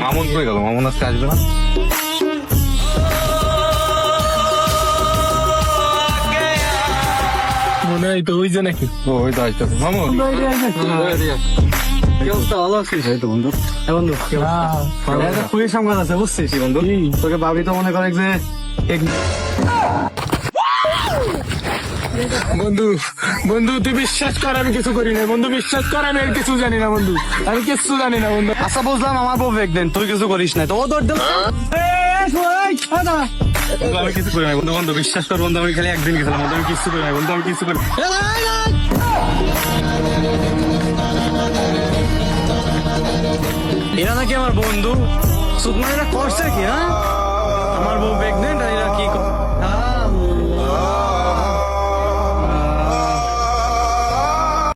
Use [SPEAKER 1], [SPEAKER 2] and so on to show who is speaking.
[SPEAKER 1] মামুন কই গেল? মামুন আজকে আসবে না?
[SPEAKER 2] মনে হয় তো ওই যে নাকি।
[SPEAKER 1] ও ওই তো আসতেছে মামুন।
[SPEAKER 3] কি অবস্থা, ভালো আছিস?
[SPEAKER 1] এই তো বন্ধু।
[SPEAKER 3] বন্ধু খুবই সংবাদ আছে বুঝছিস বন্ধু, তোকে ভাবি তো মনে করে যে
[SPEAKER 2] বন্ধু বন্ধু তুই বিশ্বাস কর আমি কিছু করি না বন্ধু, বিশ্বাস কর আমি আর কিছু জানি না বন্ধু, আমি কিছু জানি না বন্ধু।
[SPEAKER 3] আচ্ছা বুঝলাম আমার বউ একদিন তুই কিছু করিস না, তো ও দৌড় দিল।
[SPEAKER 1] বন্ধু, আমি কিছু করি না বন্ধু। বন্ধু বিশ্বাস কর বন্ধু, আমি খালি একদিন গেছিলাম বন্ধু, আমি কিছু করি না বন্ধু, আমি কিছু করি না।
[SPEAKER 3] এরা নাকি আমার বন্ধু, সুতমানেরা করছে কি? হ্যাঁ, আমার বউ প্রেগনেন্ট আর এরা কি